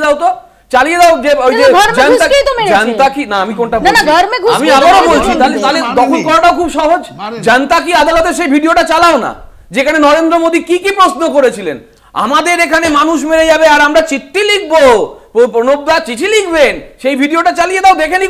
দাও তো, চালিয়ে দাও। যে ওই যে জানতা কি না, আমি কোনটা বলছি, আমি আবারও বলছি, তাহলে দখল করাটাও খুব সহজ। জানতা কি আদালতে সেই ভিডিওটা চালাও না, যেখানে নরেন্দ্র মোদী কি কি প্রশ্ন করেছিলেন। আমাদের এখানে মানুষ মেরে যাবে আর আমরা চিঠি লিখবো, প্রণব দা চিঠি লিখবেন, সেই ভিডিওটা চালিয়ে দাও, দেখে নি।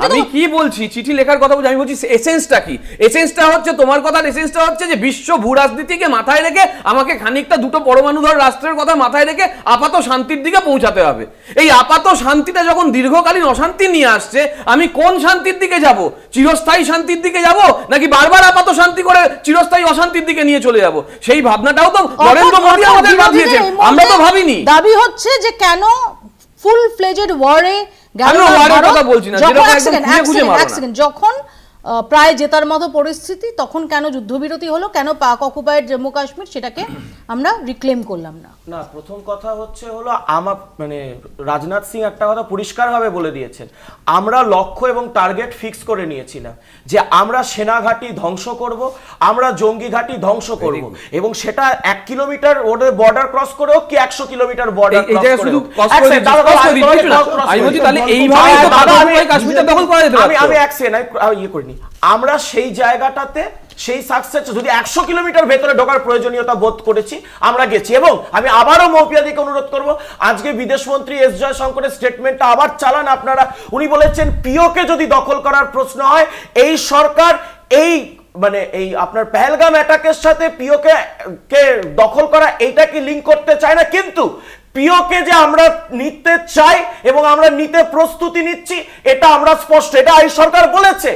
আমি কি বলছি, চিঠি লেখার কথা বলছি, আমি বলছি এসেন্সটা কি। এসেন্সটা হচ্ছে, তোমার কথার এসেন্সটা হচ্ছে যে বিশ্ব ভূ রাজনীতিকে মাথায় রেখে আমাকে খানিকটা দুটো পরমাণুধর রাষ্ট্রের কথা মাথায় রেখে আপাত শান্তির দিকে পৌঁছাতে হবে। এই আপাত শান্তিটা যখন দীর্ঘকালীন অশান্তি নিয়ে আসছে, আমি কোন শান্তির দিকে যাব? চিরস্থায়ী শান্তির দিকে যাব, নাকি বারবার আপাত শান্তি করে চিরস্থায়ী অশান্তির দিকে নিয়ে চলে যাব? সেই ভাবনাটাও তো নরেন্দ্র মোদী আমাদের বাঁধিয়েছেন, আমরা তো ভাবিনি। দাবি হচ্ছে যে কেন ফুল ফ্লেজেড ওয়ারে যখন প্রায় জেতার মতো পরিস্থিতি, তখন কেন যুদ্ধবিরতি হলো, কেন পাক অকুপায়েড জম্মু কাশ্মীর সেটাকে আমরা রিক্লেম করলাম না? না, প্রথম কথা হচ্ছে হলো আমার মানে রাজনাথ সিং একটা কথা পরিষ্কারভাবে বলে দিয়েছেন, আমরা লক্ষ্য এবং টার্গেট ফিক্স করে নিয়েছিলাম যে আমরা সেনা ঘাঁটি ধ্বংস করব, আমরা জঙ্গি ঘাঁটি ধ্বংস করব, এবং সেটা 1 কিলোমিটার ওদের বর্ডার ক্রস করেও কি 100 কিলোমিটার বর্ডার ক্রস করে। আমি এক সেকেন্ড ইয়ে করিনি। আমরা সেই জায়গাটাতে সেই সাকসেস যদি 100 কিলোমিটার ভেতরে ঢোকার প্রয়োজনীয়তা বোধ করেছি, আমরা গেছি। এবং আমি আবারও মৌপিয়াদিকে অনুরোধ করব, আজকে বিদেশমন্ত্রী এস জয়শঙ্করের স্টেটমেন্টটা আবার চালান আপনারা। উনি বলেছেন পিওকে যদি দখল করার প্রশ্ন হয়, এই সরকার এই মানে এই আপনার পেহেলগাম অ্যাটাকের সাথে পিওকে দখল করা এইটাকে লিঙ্ক করতে চায় না, কিন্তু পিওকে যে আমরা নিতে চাই এবং আমরা নিতে প্রস্তুতি নিচ্ছি, এটা আমরা স্পষ্ট, এটা এই সরকার বলেছে।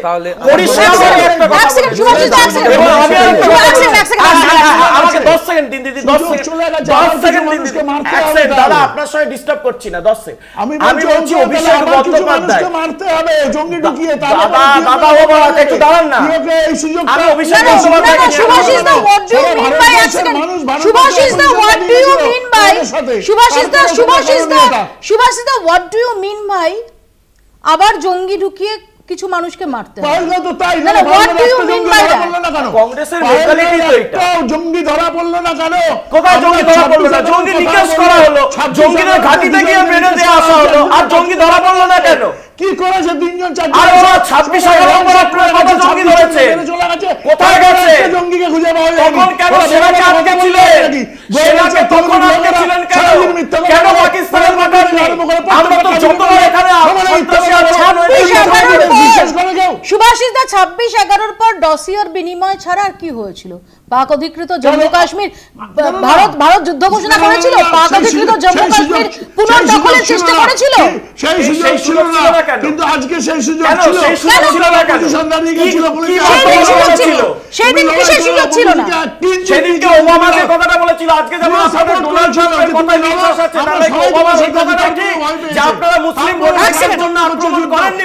আমাকে 10 সেকেন্ড দিন দিদি, 10 সেকেন্ড দিন দিদি, দাদা আপনার সঙ্গে ডিস্টার্ব করছি না, 10 সেকেন্ড। আমি বলছি অভিষেক বন্দ্যোপাধ্যায় মারতে হবে জঙ্গি ঢুকিয়ে, দাদা ও বাবা একটু দাঁড়ান না, আমি Abhishek Bandyopadhyay, Subhashis da what do you mean by accident? Subhashis da what do you mean by Subhashis da what do you mean by আবার জঙ্গি ঢুকিয়ে কিছু মানুষকে মারতে হবে? What do you mean by that? কংগ্রেসের মেন্টালিটি তো এটা। জঙ্গি ধরা পড়লো না কেন? কোথায় জঙ্গি ধরা পড়লো না? জঙ্গি নিকেশ করা হলো, জঙ্গিদের ঘাঁটিতে গিয়ে মেরে দেওয়া আসা হলো, আর জঙ্গি ধরা পড়লো না কেন? কি করেছে? 3জন 4জন, আর ওরা 26 নম্বর আপনার কত জঙ্গি ধরেছে, কোথায় গেছে? জঙ্গিকে খুঁজে পাওয়া যায় তখন কেন সেনাকে আটকে ছিলেন? সেনাকে তখন আটকে ছিলেন কেন? কেন পাকিস্তানের পাঠাননি? আমরা তো যতবার এখানে সন্ত্রাসী সুভাষিস দা 26/11 পর ডসিয়ার বিনিময় ছাড়া আর কি হয়েছিল? পাক অধিকৃত জম্মু কাশ্মীর, ভারত যুদ্ধ ঘোষণা করেছিল, পাক অধিকৃত জম্মু কাশ্মীর পুনর্দখলের চেষ্টা করেছিল। সেই সুযোগ ছিল না, কিন্তু আজকে সেই সুযোগ ছিল। সেদিন কি সেই সুযোগ ছিল না? সেদিনকে ওবামা যে কথাটা বলেছিল, আজকে যেমন ডোনাল্ড ট্রাম্পের কথায় বিশ্বাস আছে, তাহলে ওবামা সেই কথাটা ঠিক যে আপনারা মুসলিম ভোটারদের জন্য আক্রমণ করেননি।